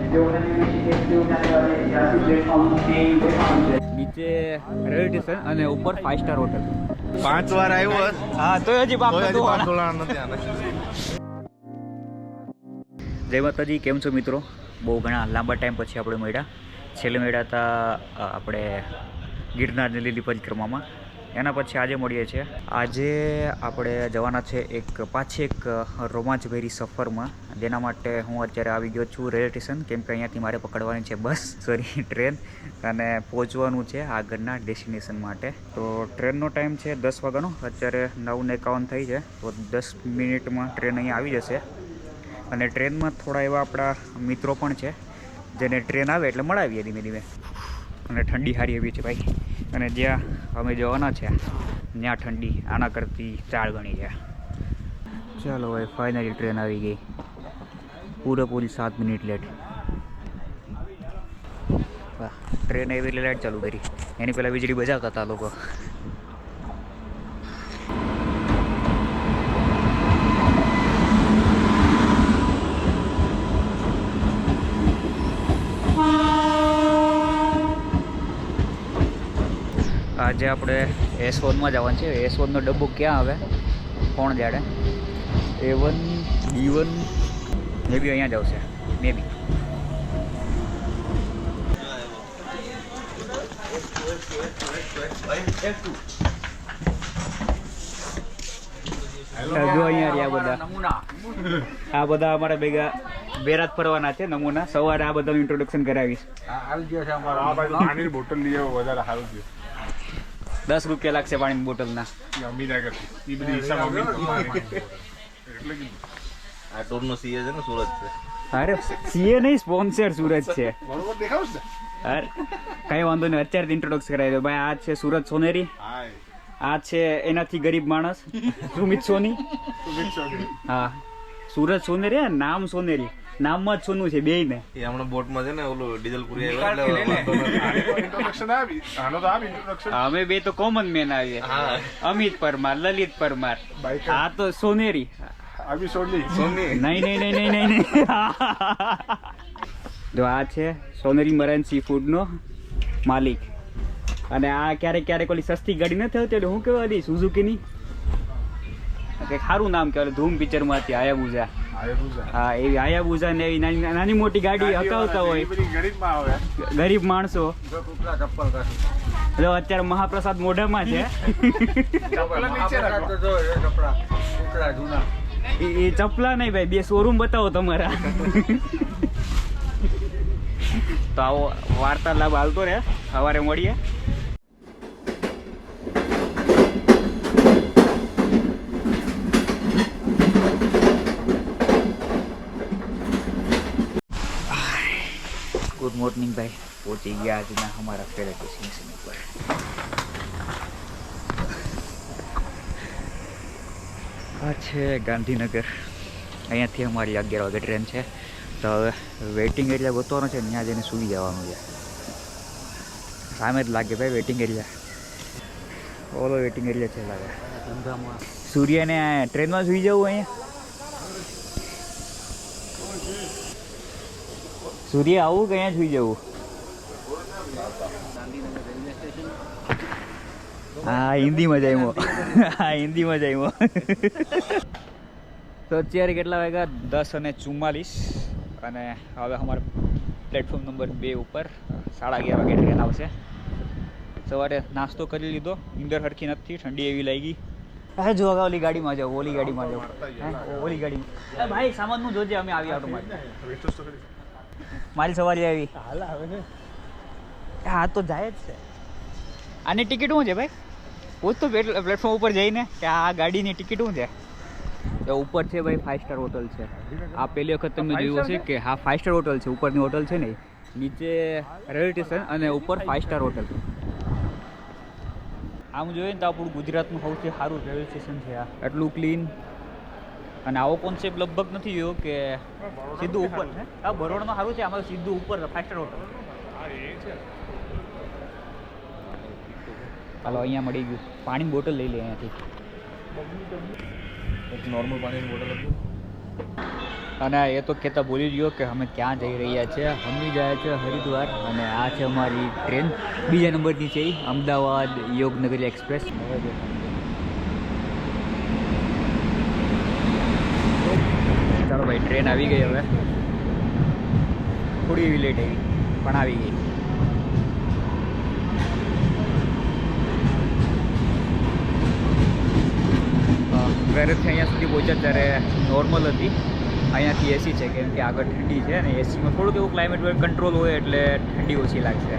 નીચે railway station અને ઉપર 5 સ્ટાર હોટલ. 5 વાર આવ્યો. હા તો હજી બાપ નથી આને. જય માતાજી, કેમ છો મિત્રો? બહુ ઘણા લાંબા ટાઈમ પછી આપણે મળ્યા. છેલ્લે મળ્યા હતા આપણે ગિરનારની લીલી પરિક્રમામાં. એના પછી આજે મળીએ છીએ. આજે આપણે જવાના છે પાછી એક રોમાંચભરી સફરમાં, જેના માટે હું અત્યારે આવી ગયો છું રેલવે સ્ટેશન, કેમ કે અહીંયાથી મારે પકડવાની છે ટ્રેન, અને પહોંચવાનું છે આગળના ડેસ્ટિનેશન માટે. તો ટ્રેનનો ટાઈમ છે 10 વાગ્યાનો, અત્યારે 9:51 થઈ છે, તો 10 મિનિટમાં ટ્રેન અહીંયા આવી જશે. અને ટ્રેનમાં થોડા એવા આપણા મિત્રો પણ છે, જેને ટ્રેન આવે એટલે મળાવીએ ધીમે ધીમે. અને ઠંડી સારી એવી છે ભાઈ, અને જ્યાં અમે જવાના છે ત્યાં ઠંડી આના કરતી 4 ગણી છે. ચાલો ભાઈ, ફાઇનલી ટ્રેન આવી ગઈ, પૂરેપૂરી 7 મિનિટ લેટ. વાહ, ટ્રેન એવી રીતે લાઇટ ચાલુ કરી, એની પહેલાં વીજળી બજાવતા હતા લોકો. આજે આપણે S1માં જવાનું છે. S1નો ડબ્બો ક્યાં આવે કોણ જાણે. A1 B1 મે બી અહીંયા જ આવશે, મે બી. જો અહીંયા આ બધા અમારા ભેગા બેરાત ફરવાના છે. નમૂના સવારે આ બધાનું ઇન્ટ્રોડક્શન કરાવીશ. 10 રૂપિયા લાગશે પાણીની બોટલના. આ ટૂરનો સીએ છે ને, સુરત છે. અરે સીએ નહીં, સ્પોન્સર સુરત છે. અરે કઈ વાંધો નહીં, અત્યારે ઇન્ટ્રોડક્શન કરાવી દો ભાઈ. આ છે સુરત સોનેરી, આ છે એનાથી ગરીબ માણસ સુમિત સોની. હા, સુરત સોનેરી, નામ સોનેરી, નામમાં જ સોનું છે બે ને. એ હમણાં બોટમાં છે ને ઓલું ડીઝલ પૂરી અમે બે તો કોમન મેન આવીએ. અમિત પરમાર, લલિત પરમાર, આ તો સોનેરી. નહીં. જો આ છે સોનેરી મરાન સી ફૂડ નો માલિક. અને આ ક્યારેક ઓલી સસ્તી ગાડી નથી આવતી, એટલે હું કેવા દી સુઝુકીની કંઈક સારું નામ કહેવાય, ધૂમ પિક્ચરમાં હતી હાયાબુઝા. હા, એવી હાયાબુઝા ને એવી નાની મોટી ગાડી હકાવતા હોય ગરીબ માણસો. જો અત્યારે મહાપ્રસાદ મોઢામાં છે. એ ચપલા નહીં ભાઈ, 2 શોરૂમ બતાવો તમારા. તો આવો વાર્તાલાપ હાલતો રહે, સવારે મળીએ. ગુડ મોર્નિંગ ભાઈ, પહોંચી ગયા આજના हमारा फेवरेट डेस्टिनेशन ઉપર. આ છે ગાંધીનગર. અહીંયાથી અમારી 11 વાગે ટ્રેન છે, તો હવે વેઇટિંગ એરિયા ગોતવાનો છે, ત્યાં જઈને સૂઈ જવાનું છે. સામે જ લાગે ભાઈ વેઇટિંગ એરિયા, ઓલો વેઇટિંગ એરિયા છે લાગે. સૂર્યને ટ્રેનમાં સૂઈ જવું અહીંયા. સૂર્ય આવું કે અહીંયા સુઈ જવું? હા, હિન્દીમાં જાય. હા, હિન્દીમાં જાય. તો અત્યારે કેટલા વાગ્યા? 10:44, અને હવે અમારે પ્લેટફોર્મ નંબર 2 ઉપર 11:30 વાગે ટ્રેન આવશે. સવારે નાસ્તો કરી લીધો, નીંદર હરખી નથી, ઠંડી એવી લાગી. હા, જો હવે ઓલી ગાડીમાં જાઓ, ઓલી ગાડીમાં જાઓ, ઓલી ગાડીમાં. ભાઈ સામાનનું જોજે, અમે આવી આવતો મારી સવારી આવી. હા તો જાય જ છે. આની ટિકિટ શું છે ભાઈ? પૂછ તો પ્લેટફોર્મ ઉપર જઈને કે આ ગાડીની ટિકિટ શું છે. ઉપર છે ભાઈ 5 સ્ટાર હોટલ છે. આ પહેલી વખત તમે જોયું હશે કે હા 5 સ્ટાર હોટલ છે. ઉપરની હોટલ છે ને, નીચે રેલવે સ્ટેશન અને ઉપર 5 સ્ટાર હોટલ. આમ જોઈએ ને તો આપણું ગુજરાતનું સૌથી સારું રેલવે સ્ટેશન છે આ. એટલું ક્લીન, અને આવો કોન્સેપ્ટ લગભગ નથી જોયો કે સીધું ઉપર. હા, બરોડમાં સારું છે, આમાં સીધું ઉપર 5 સ્ટાર હોટલ. ચાલો અહીંયા મળી ગયું. પાણીની બોટલ લઈ લે અહીંયાથી. એક નોર્મલ પાણીની બોટલ હતું. અને એ તો કહેતા ભૂલી ગયો કે અમે ક્યાં જઈ રહ્યા છીએ. અમે જાય છે હરિદ્વાર અને આ છે અમારી ટ્રેન બીજા નંબરની છે અમદાવાદ યોગનગરી એક્સપ્રેસ. ચાલો ભાઈ ટ્રેન આવી ગઈ હવે. થોડી એવી લેટ આવી પણ આવી ગઈ. ઘરેથી અહીંયા સુધી પહોંચ્યા ત્યારે નોર્મલ હતી. અહીંયાથી એસી છે કેમ કે આગળ ઠંડી છે અને એસીમાં થોડુંક એવું ક્લાઇમેટ કંટ્રોલ હોય એટલે ઠંડી ઓછી લાગશે.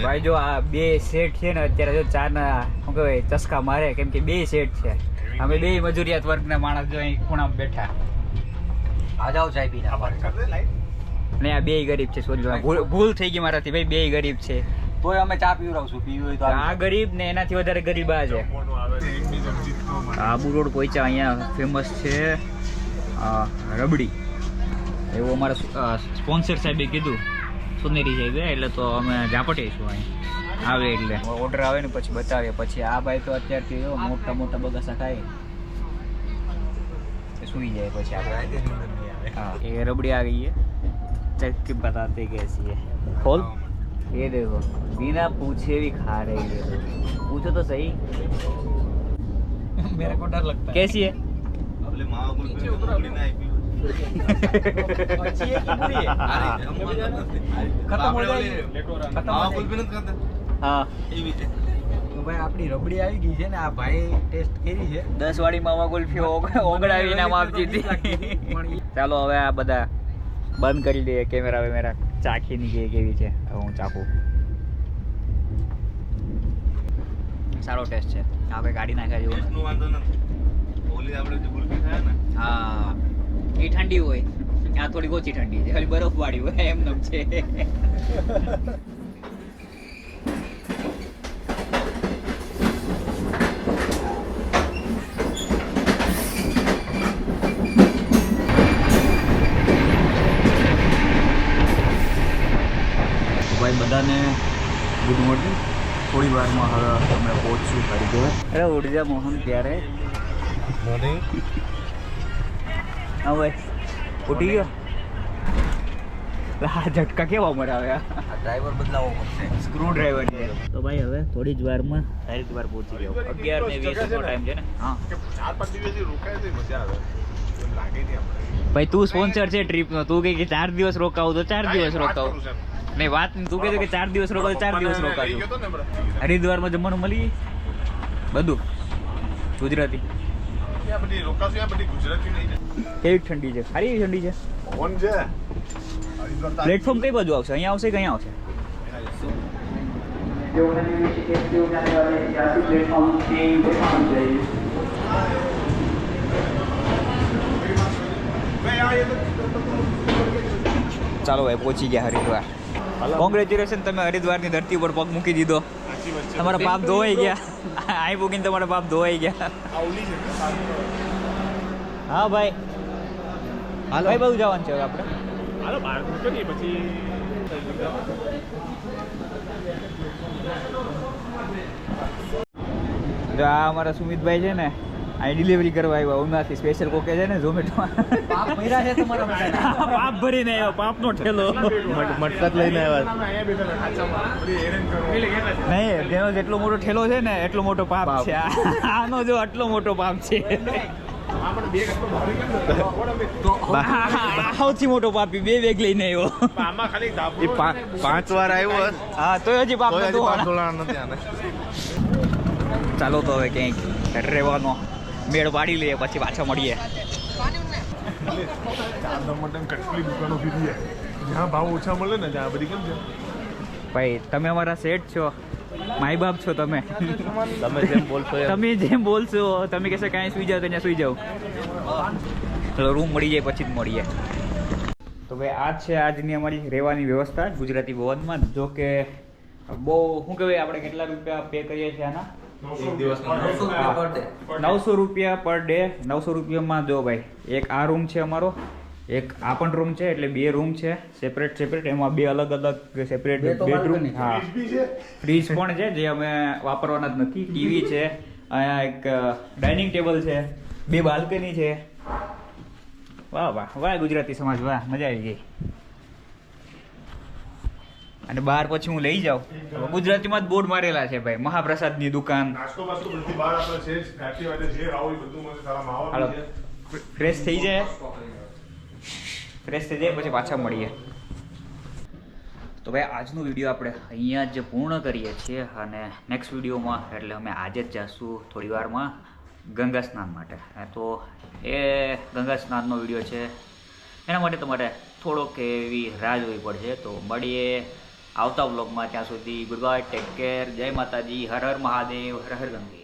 ભાઈ જો આ બે સેટ છે ને અત્યારે જો ચારના શું કહેવાય ચસ્કા મારે કેમ કે બે સેટ છે. અમે બે મજૂરિયાત વર્ગના માણસ જો અહીં ખૂણામાં બેઠા. આ જાઓ ચાય પીને. ને આ બે ગરીબ છે. સોરી ભૂલ થઈ ગઈ મારાથી ભાઈ. બે ગરીબ છે તોય અમે ચા પીવડાવશું. પીવી હોય તો આ ગરીબ ને એનાથી વધારે ગરીબ આ છે. આબુ રોડ પહોંચ્યા. અહીંયા ફેમસ છે રબડી. એવું અમારા સ્પોન્સર સાહેબે કીધું સુનેરી સાહેબે. એટલે તો અમે ઝાપટીશું અહીં આવે એટલે ઓર્ડર આવે ને પછી બતાવીએ. પછી આ ભાઈ તો અત્યારથી મોટા મોટા બગાસા ખાય સુઈ જાય. પછી આપણે हाँ ये रबड़ी आ गई है. चख के बताते कैसी है. खोल. ये देखो बिना पूछे भी खा रही है. पूछो तो सही. मेरे को डर लगता है. कैसी है? अपने माँ को रबड़ी ना आई अच्छी है कि बुरी है? खत्म हो जाएगी. माँ को भी नहीं खाता. हाँ ये भी है. તો ભાઈ આપણી રબડી આવી ગઈ છે ને. આ ભાઈ ટેસ્ટ કરી છે. 10 વાળી માવા ગુલ્ફી ઓગળાવી નામ આપતી હતી. ચાલો હવે આ બધા બંધ કરી દઈએ કેમેરા વેમેરા. ચાખીની કેવી છે હવે હું ચાખું. સારો ટેસ્ટ છે. આપણે ગાડી નાખ્યા જેવું ટેસ્ટનો વાંધો નથી. ઓલી આપણે જે ગુલ્ફી ખાય ને હા એ ઠંડી હોય. આ થોડી ઓછી ઠંડી છે. ખાલી બરફ વાળી હોય એમ નમ છે. ભાઈ બધાને ગુડ મોર્નિંગ. થોડી વારમાં હવે અમે પહોંચશું હરિદ્વાર. અરે ઉર્જા મોહન ક્યારે? મોર્નિંગ. હા ભાઈ ઉઠી ગયો. આ ઝટકા કેવા મરાવ્યા. આ ડ્રાઈવર બદલાવવો પડશે. સ્ક્રૂ ડ્રાઈવર છે. તો ભાઈ હવે થોડી જ વારમાં હરિદ્વાર પહોંચી ગયો. 11:20 નો ટાઈમ છે ને. હા 4-5 દિવસ રોકાય તો મજા આવે. એમ લાગે નહીં આપણે. ભાઈ તું સ્પોન્સર છે ટ્રીપનો. તું કહે કે 4 દિવસ રોકાવું તો 4 દિવસ રોકાવું. નહીં વાત તું કહે કે 4 દિવસ રોકાવું તો 4 દિવસ રોકાશું. હરિદ્વારમાં જમવાનું મળી બધું ગુજરાતી. કેવી ઠંડી છે? સારી એવી ઠંડી છે. પ્લેટફોર્મ કઈ બાજુ આવશે? અહીંયા આવશે કે અહીંયા આવશે? ચાલો ભાઈ પહોંચી ગયા હરિદ્વાર. કોંગ્રેચ્યુલેશન, તમે હરિદ્વારની ધરતી ઉપર પગ મૂકી દીધો. તમારા પાપ ધોવાઈ ગયા. અહીં પૂકીને તમારા પાપ ધોવાઈ ગયા. હા ભાઈ હાલો ભાઈ બધું જવાનું છે હવે આપણે. હાલો બહાર કરીએ પછી જો આ અમારા સુમિતભાઈ છે ને અહીં ડિલિવરી કરવા આવ્યા ઉનાથી. સ્પેશિયલ કોકે છે ને ઝોમેટોમાં. પાપ ભર્યા છે તમારા માટે. પાપ ભરીને આવ્યો. પાપનો ઠેલો મટકા લઈને આવ્યા. નહીં તેનો જેટલો મોટો ઠેલો છે ને એટલો મોટો પાપ છે. આનો જો આટલો મોટો પાપ છે. સૌથી મોટો પાપી 2 બેગ લઈને આવ્યો. આમાં ખાલી એ 5 વાર આવ્યો. હા તો હજી પાપ તોય હજી નતો. પાપ ધોલાણા નથી આને. ચાલો તો હવે ક્યાંક રહેવાનો મેળ પાડી લઈએ પછી પાછા મળીએ. કેટલી દુકાનો ફીરીએ જ્યાં ભાવ ઓછા મળે ને ત્યાં બધી કેમ છે ભાઈ તમે અમારા સેટ છો, માય બાપ છો તમે. તમે જેમ બોલશો એમ. તમે જેમ બોલશો. તમે કહેશો કાંઈ સુઈ જાઓ તો ત્યાં સુઈ જાઓ. ચલો રૂમ મળી જાય પછી જ મળીએ. તો ભાઈ આ છે આજની અમારી રહેવાની વ્યવસ્થા ગુજરાતી ભવનમાં. જો કે બહુ શું કહેવાય આપણે કેટલા રૂપિયા પે કરીએ છીએ આના? એક દિવસનો 900 રૂપિયા પર ડે. 900 રૂપિયામાં જો ભાઈ એક આ રૂમ છે અમારો, એક આ પણ રૂમ છે, એટલે 2 રૂમ છે સેપરેટ એમાં 2 અલગ સેપરેટ બે તો બેડરૂમ. balcony છે. હા, ફ્રીજ બી છે. ફ્રીજ પણ છે જે અમે વાપરવાના જ નથી. ટીવી છે, અહીંયા એક ડાઇનિંગ ટેબલ છે, 2 બાલ્કની છે. વાહ વાહ વાહ ગુજરાતી સમાજ, વાહ મજા આવી ગઈ. અને બહાર પછી હું લઈ જાઉં તો ગુજરાતીમાં જ બોર્ડ મારેલા છે ભાઈ, મહાપ્રસાદની દુકાન. નાસ્તો બાસ્તો બધી બહાર આપણે છે જ. ફેક્ટરી માટે જે આવો એ બધું મળે. સારા માવા હાલો, બી છે. ફ્રેશ થઈ જાય પછી પાછા મળીએ. તો ભાઈ આજનો વિડીયો આપણે અહીંયા જ પૂર્ણ કરીએ છીએ, અને નેક્સ્ટ વિડીયોમાં એટલે અમે આજે જ જઈશું થોડી વારમાં ગંગા સ્નાન માટે. તો એ ગંગા સ્નાનનો વિડીયો છે, એના માટે તમારે થોડોક એવી રાહ જોવી પડશે. તો મળીએ આવતા વ્લોગમાં. ત્યાં સુધી ગુડ બાય, ટેક કેર, જય માતાજી, હર હર મહાદેવ, હર હર ગંગે.